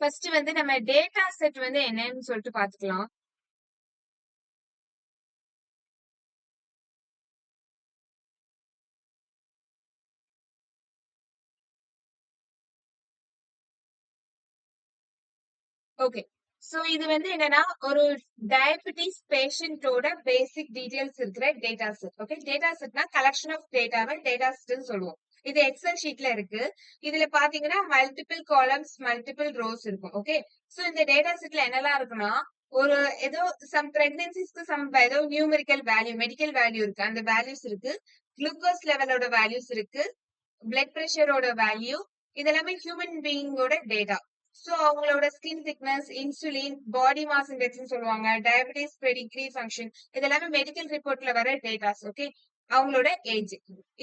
First வந்து நம்ம data set வந்து என்னன்னு சொல்லிட்டு பாத்துக்கலாம். ஓகே. சோ இது வந்து என்னன்னா ஒரு டயபெட்டிஸ் பேஷண்டோட பேசிக் டீடைல்ஸ் இருக்கிற டேட்டா செட். ஓகே, டேட்டா செட்னா கலெக்ஷன் ஆஃப் டேட்டாவை டேட்டா செட்னு சொல்லுவோம். இது எக்ஸல் ஷீட்ல இருக்கு. இதுல பாத்தீங்கன்னா மல்டிபிள் காலம்ஸ் மல்டிபிள் ரோஸ் இருக்கும். ஓகே, சோ இந்த டேட்டா செட்ல என்னெல்லாம் இருக்குன்னா ஒரு ஏதோ சம் பிரெக்னன்சிஸ்க்கு சம் ஏதோ நியூமெரிக்கல் வேல்யூ மெடிக்கல் வேல்யூ இருக்கு, அந்த வேல்யூஸ் இருக்கு. குளுக்கோஸ் லெவலோட வேல்யூஸ் இருக்கு, பிளட் பிரஷரோட வேல்யூ, இதெல்லாமே ஹியூமன் பீயிங்கோட டேட்டா. சோ அவங்களோட skin thickness, insulin, body mass இண்டெக்ஸ்னு சொல்லுவாங்க, டயபெட்டிஸ் பெடிகிரி ஃபங்க்ஷன், இதெல்லாமே மெடிக்கல் ரிப்போர்ட்ல வர டேட்டாஸ். ஓகே, அவங்களோட ஏஜ்,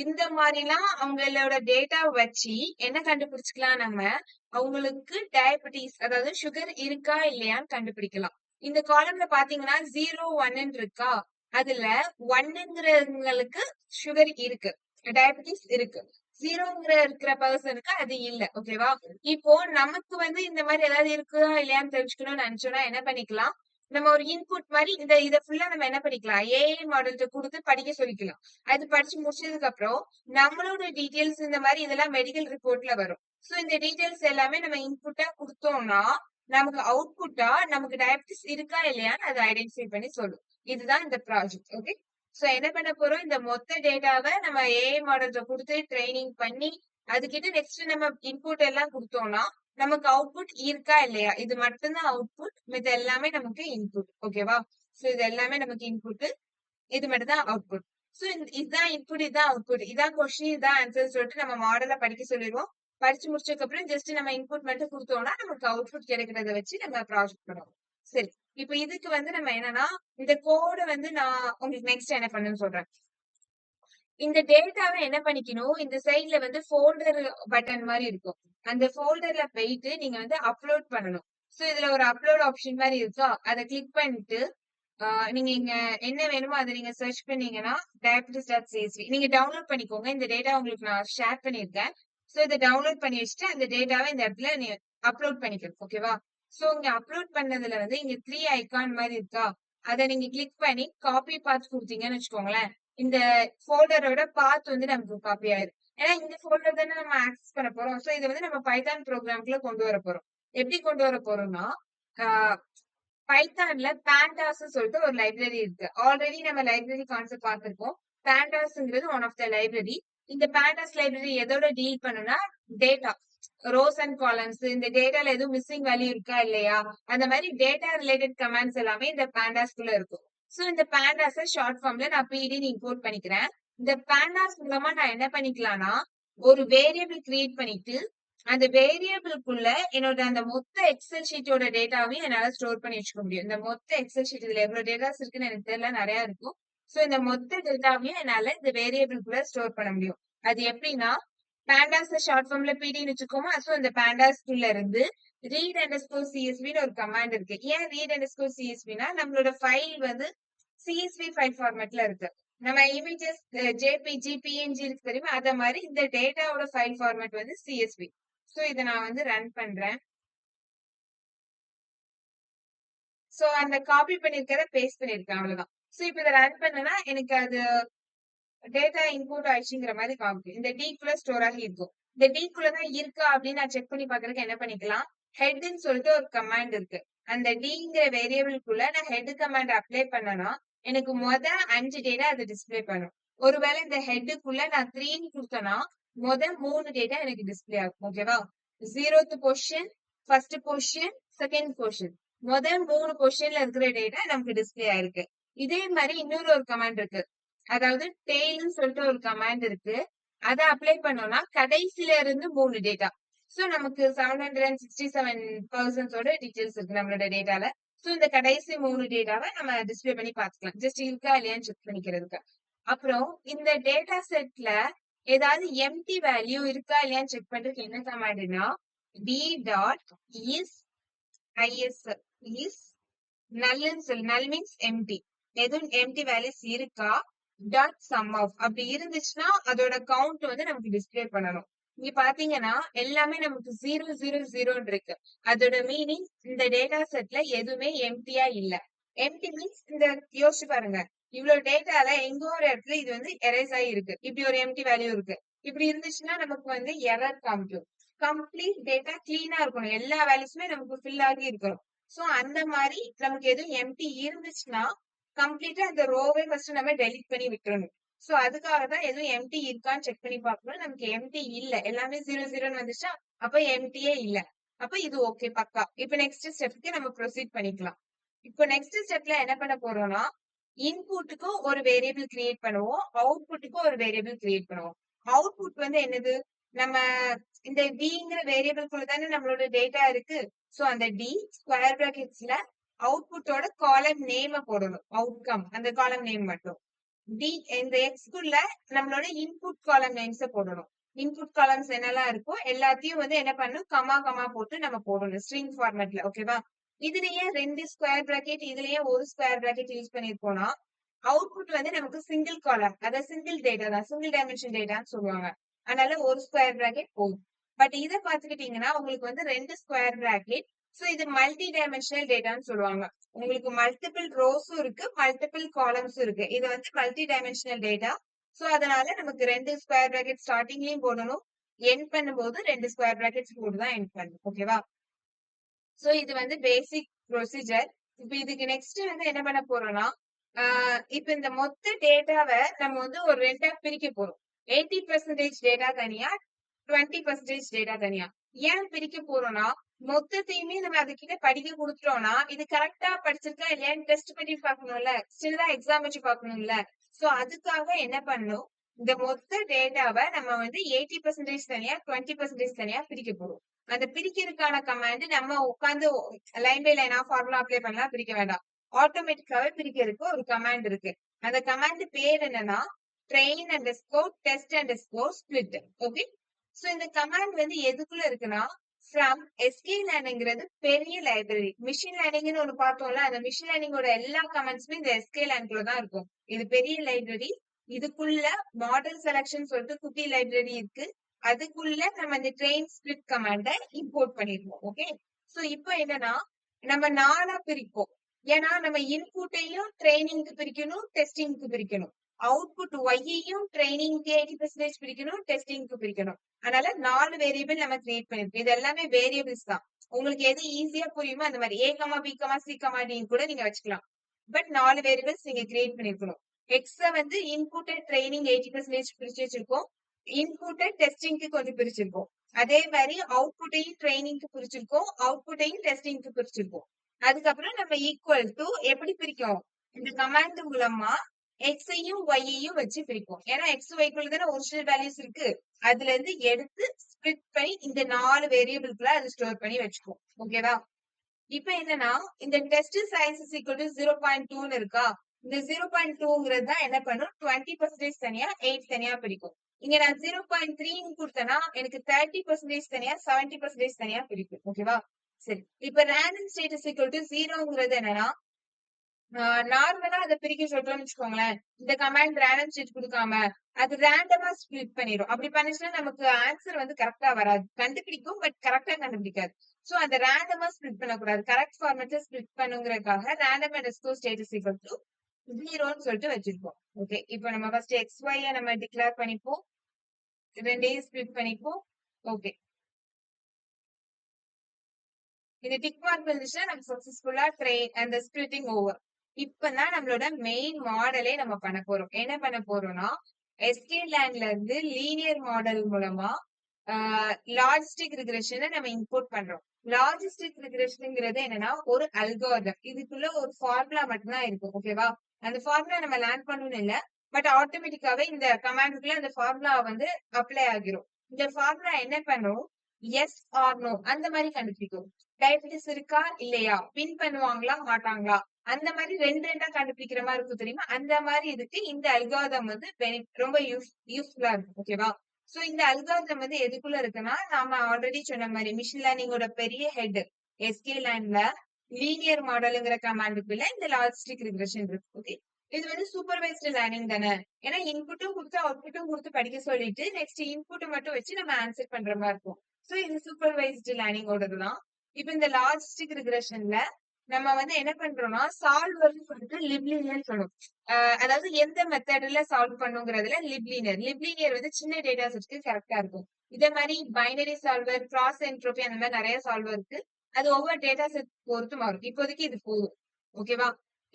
இந்த மாதிரிலாம் அவங்களோட டேட்டா வச்சு என்ன கண்டுபிடிச்சுக்கலாம் நம்ம, அவங்களுக்கு டயபெட்டிஸ் அதாவது சுகர் இருக்கா இல்லையான்னு கண்டுபிடிக்கலாம். இந்த காலம்ல பாத்தீங்கன்னா 0 1 இருக்கா, அதுல 1ங்கிறவங்களுக்கு சுகர் இருக்கு, டயபெட்டிஸ் இருக்கு. 0ங்கிற இருக்கிற பர்சனுக்கு அது இல்ல. ஓகேவா, இப்போ நமக்கு வந்து இந்த மாதிரி ஏதாவது இருக்குதா இல்லையான்னு தெரிஞ்சுக்கணும்னு நினைச்சோம்னா என்ன பண்ணிக்கலாம், நம்ம ஒரு இன்புட் மாதிரி இத ஃபுல்லா நம்ம என்ன பண்ணிக்கலாம், ஏஐ மாடல்கிட்ட கொடுத்து படிக்க சொல்லிக்கலாம். அது படிச்சு முடிச்சதுக்கு அப்புறம் நம்மளோட டீடைல்ஸ் இந்த மாதிரி இதெல்லாம் மெடிக்கல் ரிப்போர்ட்ல வரும். சோ இந்த டீடைல்ஸ் எல்லாமே நம்ம இன்புட்டா கொடுத்தோம்னா நமக்கு அவுட்புட்டா நமக்கு டயபெட்டிஸ் இருக்கா இல்லையான்னு அதை ஐடென்டிஃபை பண்ணி சொல்லும். இதுதான் இந்த ப்ராஜெக்ட். ஓகே, சோ என்ன பண்ண போறோம், இந்த மொத்த டேட்டாவை நம்ம ஏஐ மாடல்ல கொடுத்து ட்ரைனிங் பண்ணி அதுக்கிட்ட நெக்ஸ்ட் நம்ம இன்புட் எல்லாம் கொடுத்தோம்னா நமக்கு அவுட்புட் இருக்கா இல்லையா, இது மட்டும்தான் அவுட்புட், இது எல்லாமே நமக்கு இன்புட். ஓகேவா, சோ இது எல்லாமே நமக்கு இன்புட், இது மட்டும் தான் அவுட்புட். சோ இதுதான் இன்புட், இதுதான் அவுட்புட், இதான் கொஸ்டின், இதான் ஆன்சர் சொல்லிட்டு நம்ம மாடலை படிக்க சொல்லிடுவோம். படிச்சு முடிச்சதுக்கு அப்புறம் ஜஸ்ட் நம்ம இன்புட் மட்டும் கொடுத்தோம்னா நமக்கு அவுட்புட் கிடைக்கிறத வச்சு நம்ம ப்ராஜெக்ட் பண்ணுவோம். சரி, இப்ப இதுக்கு வந்து நம்ம என்னன்னா இந்த கோடை வந்து நான் உங்களுக்கு நெக்ஸ்ட் என்ன பண்ணுன்னு சொல்றேன். இந்த டேட்டாவை என்ன பண்ணிக்கணும், இந்த சைட்ல வந்து ஃபோல்டர் பட்டன் மாதிரி இருக்கும், அந்த ஃபோல்டர்ல போயிட்டு நீங்க வந்து அப்லோட் பண்ணணும். சோ இதுல ஒரு அப்லோட் ஆப்ஷன் மாதிரி இருக்கா, அதை கிளிக் பண்ணிட்டு நீங்க இங்க என்ன வேணுமோ அதை நீங்க சர்ச் பண்ணீங்கன்னா diabetes.csv நீங்க டவுன்லோட் பண்ணிக்கோங்க. இந்த டேட்டா உங்களுக்கு நான் ஷேர் பண்ணிருக்கேன். சோ இதை டவுன்லோட் பண்ணி வச்சுட்டு அந்த டேட்டாவை இந்த இடத்துல நீ அப்லோட் பண்ணிக்கணும். ஓகேவா, சோ இங்க அப்லோட் பண்ணதுல வந்து இங்க 3 ஐகான் மாதிரி இருக்கா, அதை நீங்க கிளிக் பண்ணி காப்பி பாத் கொடுத்தீங்கன்னு வச்சுக்கோங்களேன், இந்த ஃபோல்டரோட பாத் வந்து நமக்கு காப்பி ஆயிரும். ஏன்னா இந்த ஃபோல்டர் தானே நம்ம ஆக்சஸ் பண்ண போறோம். சோ இதை வந்து நம்ம பைதான் ப்ரோக்ராம்குள்ள கொண்டு வர போறோம். எப்படி கொண்டு வர போறோம்னா பைத்தான்ல பேண்டாஸ் சொல்லிட்டு ஒரு லைப்ரரி இருக்கு. ஆல்ரெடி நம்ம லைப்ரரி கான்செப்ட் பார்த்திருக்கோம். பேண்டாஸ்ங்கிறது ஒன் ஆஃப் த லைப்ரரி. இந்த பேண்டாஸ் லைப்ரரி எதோட டீல் பண்ணுனா டேட்டா, ரோஸ் அண்ட் காலம்ஸ், இந்த டேட்டால எதுவும் மிஸ்ஸிங் வேல்யூ இருக்கா இல்லையா, அந்த மாதிரி டேட்டா ரிலேட்டட் கமெண்ட்ஸ் எல்லாமே இந்த பேண்டாஸ்குள்ள இருக்கும். சோ இந்த பேண்டாஸ ஷார்ட் ஃபார்ம்ல நான் பிடின்னு இம்போர்ட் பண்ணிக்கிறேன். இந்த பேண்டாஸ் மூலமா நான் என்ன பண்ணிக்கலாம்னா ஒரு வேரியபிள் கிரியேட் பண்ணிட்டு அந்த வேரியபிள்குள்ள என்னோட அந்த மொத்த எக்ஸல் ஷீட்டோட டேட்டாவையும் என்னால ஸ்டோர் பண்ணி வச்சுக்க முடியும். இந்த மொத்த எக்ஸல் ஷீட் இதுல எவ்வளவு டேட்டாஸ் இருக்குன்னு எனக்கு தெரியல, நிறைய இருக்கும். சோ இந்த மொத்த டேட்டாவையும் என்னால இந்த வேரியபிள்குள்ள ஸ்டோர் பண்ண முடியும். அது எப்படின்னா பேண்டாஸ் ஷார்ட் ஃபார்ம்ல பிடின்னு வச்சுக்கோமா. சோ இந்த பேண்டாஸ்குள்ள இருந்து ரீட் அண்டர்ஸ்கோர் சிஎஸ்வின்னு ஒரு கமாண்ட் இருக்கு. ஏன் ரீட் அண்டர்ஸ்கோர் சிஎஸ்வினா நம்மளோட ஃபைல் வந்து சிஎஸ்வி ஃபைல் ஃபார்மேட்ல இருக்கு. நம்ம இமேஜஸ் ஜேபிஜி பிஎன்ஜி இருக்கு தெரியுமா, அத மாதிரி இந்த டேட்டாவோட ஃபைல் ஃபார்மேட் வந்து சிஎஸ்வி. சோ இத நான் வந்து ரன் பண்றேன். சோ அந்த காப்பி பண்ணிருக்கிறத பேஸ்ட் பண்ணிருக்கேன், அவ்வளவுதான். சோ இப்ப இதை ரன் பண்ணனா எனக்கு அது டேட்டா இன்புட் ஆயிடுச்சுங்கிற மாதிரி காமிக்கும். இந்த டீக்குள்ள ஸ்டோர் ஆகி இருக்கும். இந்த டீக்குள்ளதான் இருக்கா அப்படின்னு நான் செக் பண்ணி பாக்குறதுக்கு என்ன பண்ணிக்கலாம், ஹெட்ன்னு சொல்லிட்டு ஒரு கமாண்ட் இருக்கு. அந்த டிங்கிற வேரியபிள்குள்ள நான் ஹெட் கமாண்ட் அப்ளை பண்ணனா எனக்கு 5 டேட்டா அது டிஸ்பிளே பண்ணும். ஒருவேளை இந்த ஹெட்டுக்குள்ள நான் 3ன்னு கொடுத்தேன்னா 3 டேட்டா எனக்கு டிஸ்பிளே ஆகும். ஓகேவா, 0th position, first position, second position, 3 பொசிஷன்ல இருக்கிற டேட்டா நமக்கு டிஸ்பிளே ஆயிருக்கு. இதே மாதிரி இன்னொரு ஒரு கமாண்ட் இருக்கு, அதாவது டெய்ல்னு சொல்லிட்டு ஒரு கமாண்ட் இருக்கு. அதை அப்ளை பண்ணோம்னா கடைசியில இருந்து 3 டேட்டா. சோ நமக்கு 767 டீடைல்ஸ் இருக்கு நம்மளோட டேட்டால. சோ இந்த கடைசி 3 டேட்டாவை நம்ம டிஸ்பிளே பண்ணி பாத்துக்கலாம், ஜஸ்ட் இருக்கா இல்லையான்னு செக் பண்ணிக்கிறதுக்கு. அப்புறம் இந்த டேட்டா செட்ல ஏதாவது எம்டி வேல்யூ இருக்கா இல்லையான்னு செக் பண்றதுக்கு என்ன கமாண்ட்னா D dot is I S is நல்லுன்னு சொல்லி, நல் மீன்ஸ் எம்டி, எதுவும் எம்டி வேல்யூஸ் இருக்கா டாட் சம் ஆஃப், அப்படி இருந்துச்சுன்னா அதோட கவுண்ட் வந்து நமக்கு டிஸ்பிளே பண்ணணும். இங்க பாத்தீங்கன்னா எல்லாமே நமக்கு 0 0 0 இருக்கு. அதோட மீனிங் இந்த டேட்டா செட்ல எதுவுமே எம்டியா இல்ல. எம்டி மீன்ஸ் இந்த யோசிச்சு பாருங்க. இவ்வளவு டேட்டால எங்கோ ஒரு இடத்துல இது வந்து எரேஸ் ஆகி இருக்கு. இப்படி ஒரு எம்டி வேல்யூ இருக்கு. இப்படி இருந்துச்சுன்னா நமக்கு வந்து எரர் காமிக்கும். கம்ப்ளீட் டேட்டா கிளீனா இருக்கணும். எல்லா வேல்யூஸுமே நமக்கு ஃபில் ஆகி இருக்கணும். சோ அந்த மாதிரி நமக்கு எதுவும் எம்டி இருந்துச்சுன்னா கம்ப்ளீட்டா அந்த ரோவே ஃபர்ஸ்ட் நம்ம டெலிட் பண்ணி விட்டுறணும். சோ அதுக்காக தான் எதுவும் எம்டி இருக்கான்னு செக் பண்ணி பார்க்கணும். நமக்கு எம்டி இல்ல. எல்லாமே 0 0 வந்துச்சா அப்ப எம்டியே இல்ல. அப்ப இது ஓகே பக்கா. இப்ப நெக்ஸ்ட் ஸ்டெப்க்கு நம்ம ப்ரொசீட் பண்ணிக்கலாம். இப்போ நெக்ஸ்ட் ஸ்டெப்ல என்ன பண்ண போறோம்னா இன்புட்டுக்கும் ஒரு வேரியபிள் கிரியேட் பண்ணுவோம். அவுட்புட்டுக்கும் ஒரு வேரியபிள் கிரியேட் பண்ணுவோம். அவுட்புட் வந்து என்னது? நம்ம இந்த டிங்கிற வேரியபிள்குள்ள தானே நம்மளோட டேட்டா இருக்கு. சோ அந்த டி ஸ்கொயர் பிராக்கெட்ஸ்ல அவுட்புட்டோட காலம் நேம போடணும். அவுட்கம் அந்த காலம் நேம் மட்டும். டி இந்த எக்ஸ்குள்ள நம்மளோட இன்புட் காலம் நேம்ஸ் போடணும். இன்புட் காலம்ஸ் என்னெல்லாம் இருக்கோ எல்லாத்தையும் வந்து என்ன பண்ணணும் கமா கமா போட்டு நம்ம போடணும் ஸ்ட்ரிங் ஃபார்மேட்ல. ஓகேவா? இதுலயே 2 ஸ்கொயர் பிராக்கெட் இதுலயே ஒரு ஸ்கொயர் பிராக்கெட் யூஸ் பண்ணிருக்கோம்னா அவுட்புட் வந்து நமக்கு சிங்கிள் காலம் அதாவது சிங்கிள் டேட்டா தான், சிங்கிள் டைமென்ஷன் டேட்டான்னு சொல்லுவாங்க. அதனால ஒரு ஸ்கொயர் பிராக்கெட் போதும். பட் இதை பாத்துக்கிட்டீங்கன்னா உங்களுக்கு வந்து 2 ஸ்கொயர் பிராக்கெட். சோ இது மல்டி டைமென்ஷனல் டேட்டான்னு சொல்லுவாங்க. உங்களுக்கு மல்டிபிள் ரோஸும் இருக்கு, மல்டிபிள் காலம்ஸும் இருக்கு. இது வந்து மல்டி டைமென்ஷனல் டேட்டா. சோ அதனால நமக்கு 2 ஸ்கொயர் பிராக்கெட் ஸ்டார்டிங்லயும் போடணும், எண்ட் பண்ணும்போது 2 ஸ்கொயர் பிராக்கெட்ஸ் போட்டு தான் எண்ட் பண்ணணும். ஓகேவா? சோ இது வந்து பேசிக் ப்ரொசீஜர். இப்ப இதுக்கு நெக்ஸ்ட் வந்து என்ன பண்ண போறோம்னா இப்ப இந்த மொத்த டேட்டாவை நம்ம வந்து ஒரு ரெண்டா பிரிக்க போறோம். 80% டேட்டா தனியா, 20% டேட்டா தனியா. ஏன் பிரிக்க போறோம்னா மொத்தத்தையுமே நம்ம அதுகிட்ட படிக்க கொடுத்துட்டோம்னா இது கரெக்டா படிச்சிருக்கா இல்லையான்னு டெஸ்ட் பண்ணி பார்க்கணும்ல, ஸ்டில் தான் எக்ஸாம் வச்சு பார்க்கணும்ல. சோ அதுக்காக என்ன பண்ணும், இந்த மொத்த டேட்டாவை நம்ம வந்து 80% தனியா 20% தனியா பிரிக்க போறோம். அந்த பிரிக்கிறதுக்கான கமாண்ட் நம்ம உட்காந்து லைன் பை லைனா ஃபார்முலா அப்ளை பண்ணலாம், பிரிக்க வேண்டாம். ஆட்டோமேட்டிக்காவே பிரிக்கிறதுக்கு ஒரு கமாண்ட் இருக்கு. அந்த கமாண்ட் பேர் என்னன்னா train under score test under score split. Okay. So இந்த கமாண்ட் வந்து எதுக்குள்ள இருக்குன்னா ஃப்ரம் sklearnங்கிறது பெரிய லைப்ரரி. மிஷின் லேர்னிங்னு ஒண்ணு பார்த்தோம்ல, அந்த மிஷின் லேர்னிங்கோட எல்லா கமெண்ட்ஸுமே இந்த sklearnக்குள்ள தான் இருக்கும். இது பெரிய லைப்ரரி. இதுக்குள்ள மாடல் செலக்ஷன் சொல்லிட்டு குட்டி லைப்ரரி இருக்கு. அதுக்குள்ள நம்ம இந்த ட்ரெயின் ஸ்பிளிட் கமாண்ட இம்போர்ட் பண்ணிருக்கோம். ஓகே. சோ இப்போ என்னன்னா நம்ம 4ஆ பிரிப்போம். ஏன்னா நம்ம இன்புட்டையும் ட்ரைனிங்க்கு பிரிக்கணும், டெஸ்டிங்க்கு பிரிக்கணும். அவுட்புட் ஒய்யையும் ட்ரைனிங்க்கு 80% பிரிக்கணும், டெஸ்டிங்க்கு பிரிக்கணும். அதனால 4 வேரியபிள் நம்ம கிரியேட் பண்ணிருக்கோம். இது எல்லாமே வேரியபிள்ஸ் தான். உங்களுக்கு எது ஈஸியா புரியுமோ அந்த மாதிரி A comma B comma C comma D கூட நீங்க வச்சுக்கலாம். பட் 4 வேரியபிள்ஸ் நீங்க கிரியேட் பண்ணிருக்கணும். எக்ஸ வந்து இன்புட் ட்ரைனிங் 80% பிரிச்சு வச்சிருக்கோம், இன்புட் டெஸ்டிங்க்கு கொஞ்சம் பிரிச்சிருக்கோம். அதே மாதிரி அவுட்புட்டையும் ட்ரைனிங்க்கு பிரிச்சிருக்கோம், அவுட்புட்டையும் டெஸ்டிங்க்கு பிரிச்சிருக்கோம். அதுக்கப்புறம் நம்ம ஈக்குவல் டு எப்படி பிரிக்கும், இந்த கமாண்ட் மூலமா எக்ஸையும் ஒய்யையும் வச்சு பிரிப்போம். ஏன்னா எக்ஸ் ஒய்க்குள்ள தானே ஒரிஜினல் வேல்யூஸ் இருக்கு. அதுல இருந்து எடுத்து ஸ்பிளிட் பண்ணி இந்த 4 வேரியபிள்குள்ள அது ஸ்டோர் பண்ணி வச்சுக்கோம். ஓகேவா? இப்ப என்னன்னா இந்த test size is equal to 0.2 இருக்கா, இந்த 0.2ங்கிறது தான் என்ன பண்ணும் 20% தனியா 8 தனியா பிரிக்கும். இங்க நான் 0.3 கொடுத்தேன்னா எனக்கு 30% தனியா 70% தனியா பிரிக்கும். ஓகேவா? சரி. இப்ப ரேண்டம் ஸ்டேட்டஸ் ஈக்குவல் டு 0ங்கிறது என்னன்னா நார்மலா அதை பிரிக்க சொல்றோம்னு வச்சுக்கோங்களேன். இந்த கமாண்ட் ரேண்டம் ஸ்டேட் கொடுக்காம அது ரேண்டமா ஸ்பிளிட் பண்ணிடும். அப்படி பண்ணிச்சுன்னா நமக்கு ஆன்சர் வந்து கரெக்டா வராது. கண்டுபிடிக்கும் பட் கரெக்டா கண்டுபிடிக்காது. சோ அந்த ரேண்டமா ஸ்பிளிட் பண்ணக்கூடாது, கரெக்ட் ஃபார்மேட்ல ஸ்பிளிட் பண்ணுங்கிறதுக்காக random underscore status equal to 0ன்னு சொல்லிட்டு வச்சிருக்கோம். ஓகே. இப்போ நம்ம ஃபர்ஸ்ட் எக்ஸ் ஒய் நம்ம டிக்ளேர் பண்ணிப்போம், ரெண்டையும் ஸ்பிளிட் பண்ணிப்போம். ஓகே. இந்த டிக் மார்க் வந்துச்சுன்னா நம்ம சக்சஸ்ஃபுல்லா அந்த ஸ்பிளிட்டிங் ஓவர். இப்பதான் நம்மளோட மெயின் மாடலே நம்ம பண்ண போறோம். என்ன பண்ண போறோம்னா sklearnல இருந்து லீனியர் மாடல் மூலமா லாஜிஸ்டிக் ரிக்ரெஷனை நம்ம இம்போர்ட் பண்றோம். லாஜிஸ்டிக் ரிக்ரெஷன்ங்கிறது என்னன்னா ஒரு அல்காரிதம். இதுக்குள்ள ஒரு ஃபார்முலா மட்டும்தான் இருக்கும். ஓகேவா? அந்த ஃபார்முலா நம்ம லேர்ன் பண்ணணும் இல்ல, பட் ஆட்டோமேட்டிக்காவே இந்த கமாண்டுக்குள்ள அந்த ஃபார்முலா வந்து அப்ளை ஆகிரும். இந்த ஃபார்முலா என்ன பண்ணும், எஸ் ஆர் நோ அந்த மாதிரி கண்டுபிடிக்கும். டயபிட்டிஸ் இருக்கா இல்லையா, பின் பண்ணுவாங்களா மாட்டாங்களா, அந்த மாதிரி ரெண்டு ரெண்டா கண்டுபிடிக்கிற மாதிரி இருக்கும் தெரியுமா, அந்த மாதிரி இதுக்கு இந்த அல்காரிதம் வந்து ரொம்ப யூஸ்ஃபுல்லா இருக்கும். ஓகேவா? சோ இந்த அல்காரிதம் வந்து எதுக்குள்ள இருக்குன்னா நாம ஆல்ரெடி சொன்ன மாதிரி மிஷின் லேர்னிங்கோட பெரிய ஹெட் sklearnல லீனியர் மாடலுங்கிற கமாண்டுக்குள்ள இந்த லாஜிஸ்டிக் ரிக்ரெஷன் இருக்கு. ஓகே. இது வந்து சூப்பர்வைஸ்டு லேர்னிங் தானே. ஏன்னா இன்புட்டும் கொடுத்து அவுட்புட்டும் கொடுத்து படிக்க சொல்லிட்டு நெக்ஸ்ட் இன்புட் மட்டும் வச்சு நம்ம ஆன்சர் பண்ற மாதிரி இருக்கும். சோ இது சூப்பர்வைஸ்டு லேர்னிங்கோடது தான். இப்ப இந்த லாஜிஸ்டிக் ரிக்ரெஷன்ல நம்ம வந்து என்ன பண்றோம்னா சால்வர்னு சொல்லிட்டு லிப்லீனியர் சொல்லுவோம். அதாவது எந்த மெத்தட்ல சால்வ் பண்ணுங்கிறதுல லிப்லீனியர் வந்து சின்ன டேட்டா செட்க்கு கரெக்டா இருக்கும். இதே மாதிரி பைனரி சால்வர், கிராஸ் என்ட்ரோபி அந்த மாதிரி நிறைய சால்வர் இருக்கு. அது ஒவ்வொரு டேட்டா செட் பொறுத்து மாறும். இப்போதைக்கு இது போதும். ஓகேவா?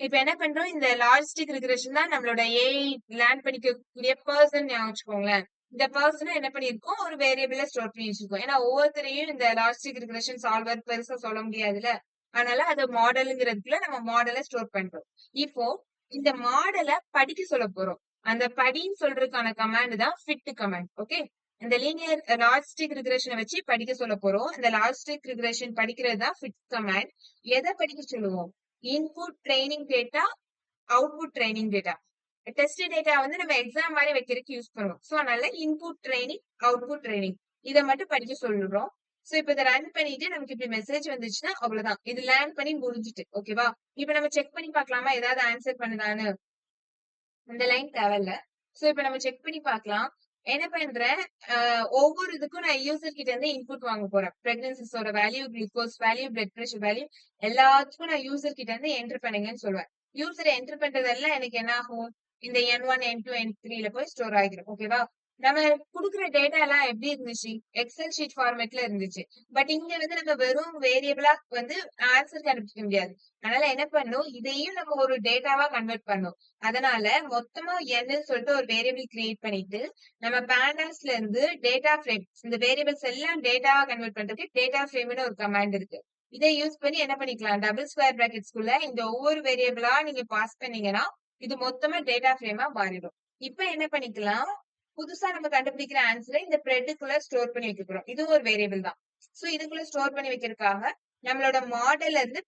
இப்ப என்ன பண்றோம், இந்த லாஜிஸ்டிக் ரிக்ரெஷன் தான் நம்மளோட ஏஐ லேர்ன் பண்ணிக்கக்கூடிய பர்சன் ஞாபகம் வச்சுக்கோங்களேன். இந்த பர்சனும் என்ன பண்ணிருக்கோம், ஒரு வேரியபிள ஸ்டோர் பண்ணி வச்சிருக்கோம். ஏன்னா ஒவ்வொருத்தரையும் இந்த லாஜிஸ்டிக் ரிக்ரெஷன் சால்வர் பெருசா சொல்ல முடியாதுல்ல. அதனால அது மாடலுங்கிறதுக்குள்ள நம்ம மாடலை ஸ்டோர் பண்றோம். இப்போ இந்த மாடலை படிக்க சொல்ல போறோம். அந்த படின்னு சொல்றதுக்கான கமாண்ட் தான் ஃபிட் கமாண்ட். ஓகே, இந்த லீனியர் லாஜிஸ்டிக் ரிக்ரெஷனை வச்சு படிக்க சொல்ல போறோம். இந்த லாஜிஸ்டிக் ரிக்ரெஷன் படிக்கிறது தான் ஃபிட் கமாண்ட். எதை படிக்க சொல்லுவோம்? Input training data, output training data. Test data வந்து நம்ம எக்ஸாம் மாதிரி வைக்கிறதுக்கு யூஸ் பண்ணுவோம். சோ அதனால இன்புட் ட்ரைனிங், அவுட்புட் ட்ரைனிங் இதை மட்டும் படிக்க சொல்றோம். சோ இப்ப இதை ரன் பண்ணிட்டு நமக்கு இப்படி மெசேஜ் வந்துச்சுன்னா அவ்வளவுதான். இது லேர்ன் பண்ணி முடிஞ்சுட்டு. ஓகேவா? இப்ப நம்ம செக் பண்ணி பார்க்கலாமா ஏதாவது ஆன்சர் பண்ணுதான்னு. இந்த லைன் தேவையில்ல. சோ இப்ப நம்ம செக் பண்ணி பார்க்கலாம். என்ன பண்றேன், ஒவ்வொரு இதுக்கும் நான் யூசர் கிட்ட இருந்து இன்புட் வாங்க போறேன். பிரெக்னன்சிஸோட வேல்யூ, glucose value, blood pressure value எல்லாத்துக்கும் நான் யூசர் கிட்ட இருந்து என்டர் பண்ணுங்கன்னு சொல்லுவேன். யூசர் என்டர் பண்றதெல்லாம் எனக்கு என்ன ஆகும், இந்த N1, N2, N3ல போய் ஸ்டோர் ஆகிடும். ஓகேவா? நம்ம குடுக்குற டேட்டா எல்லாம் எப்படி இருந்துச்சு, எக்ஸல் ஷீட் ஃபார்மேட்ல இருந்துச்சு. பட் இங்க வந்து நம்ம வெறும் வேரியபிளா வந்து ஆன்சர் கண்டுபிடிக்க முடியாது. அதனால என்ன பண்ணும், இதையும் நம்ம ஒரு டேட்டாவா கன்வெர்ட் பண்ணும். அதனால மொத்தமா n சொல்லிட்டு ஒரு வேரியபிள் கிரியேட் பண்ணிட்டு நம்ம பேண்டல்ஸ்ல இருந்து டேட்டா ஃப்ரேம், இந்த வேரியபிள்ஸ் எல்லாம் டேட்டாவா கன்வெர்ட் பண்றதுக்கு டேட்டா ஃப்ரேம்னு ஒரு கமாண்ட் இருக்கு. இதை யூஸ் பண்ணி என்ன பண்ணிக்கலாம், டபுள் ஸ்கொயர் பிராக்கெட்ஸ்குள்ள இந்த ஒவ்வொரு வேரியபிளா நீங்க பாஸ் பண்ணீங்கன்னா இது மொத்தமா டேட்டா ஃப்ரேமா மாறிடும். இப்ப என்ன பண்ணிக்கலாம், புதுசா நம்ம கண்டுபிடிக்கிற ஆன்சரை இந்த ப்ரெட்டுக்குள்ள ஸ்டோர் பண்ணி வைக்கிறோம். இது ஒரு வேரியபிள் தான். சோ இதுக்குள்ள ஸ்டோர் பண்ணி வைக்கிறதுக்காக நம்மளோட மாடல்ல இருந்து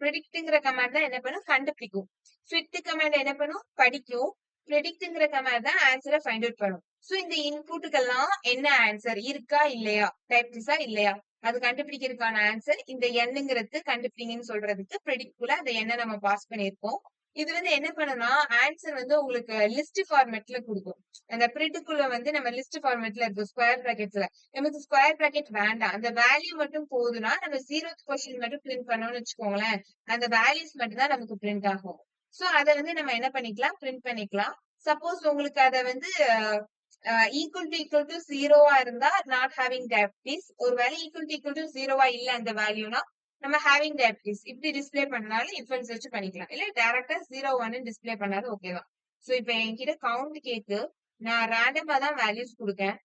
ப்ரிடிக்ட்ங்கிற கமாண்ட் தான் என்ன பண்ணும், கண்டுபிடிக்கும். ஃபிட் கமாண்ட் என்ன பண்ணும், படிக்கும். ப்ரெடிக்ட்ங்கிற கமாண்ட் தான் ஆன்சரை ஃபைண்ட் அவுட் பண்ணும். சோ இந்த இன்புட்டுக்கெல்லாம் என்ன ஆன்சர் இருக்கா இல்லையா, டைப்ஸா இல்லையா, அது கண்டுபிடிக்கிறதுக்கான ஆன்சர் இந்த எண்ணுங்கிறது கண்டுபிடிங்கன்னு சொல்றதுக்கு ப்ரெடிக்ட்குள்ள அந்த எண்ணை நம்ம பாஸ் பண்ணியிருக்கோம். இது வந்து என்ன பண்ணுனா ஆன்சர் வந்து உங்களுக்கு லிஸ்ட் ஃபார்மேட்ல கொடுக்கும். அந்த பிரிட்டுக்குள்ள வந்து நம்ம லிஸ்ட் ஃபார்மேட்ல இருக்கும் ஸ்கொயர் பிராக்கெட்ஸ்ல. நமக்கு ஸ்கொயர் பிராக்கெட் வேண்டாம், அந்த வேல்யூ மட்டும் போதுன்னா நம்ம 0th கொஸ்டின் மட்டும் பிரிண்ட் பண்ணோம்னு வச்சுக்கோங்களேன், அந்த வேல்யூஸ் மட்டும் தான் நமக்கு பிரிண்ட் ஆகும். சோ அதை வந்து நம்ம என்ன பண்ணிக்கலாம், பிரிண்ட் பண்ணிக்கலாம். சப்போஸ் உங்களுக்கு அதை வந்து ஈக்குவல் டு 0வா இருந்தா நாட் ஹேவிங் டயபிட்டிஸ், ஒரு வேலை ஈக்குவல் டு 0வா இல்ல அந்த வேல்யூனா நம்ம ஹேவிங் டயபிட்டிஸ் இப்படி டிஸ்பிளே பண்ணாலும் இன்ஃபரன்ஸ் வச்சு பண்ணிக்கலாம். இல்ல டைரக்டா 0, 1 டிஸ்பிளே பண்ணாலும் ஓகே தான். சோ இப்ப என்கிட்ட கவுண்ட் கேக்கு, நான் ரேண்டமா தான் வேல்யூஸ் கொடுக்கேன்.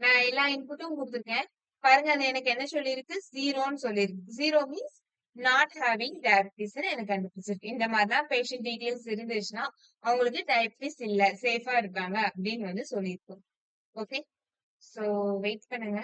நான் எல்லா இன்புட்டும் கொடுத்துருக்கேன். பாருங்க அது எனக்கு என்ன சொல்லியிருக்கு, 0ன்னு சொல்லியிருக்கு. 0 மீன்ஸ் நாட் ஹேவிங் டயபிட்டிஸ் எனக்கு கண்டுபிடிச்சிருக்கு. இந்த மாதிரிதான் பேஷண்ட் டீடைல்ஸ் இருந்துச்சுன்னா அவங்களுக்கு டயபிட்டிஸ் இல்ல, சேஃபா இருக்காங்க அப்படின்னு வந்து சொல்லியிருக்கோம். ஓகே, சோ வெயிட் பண்ணுங்க.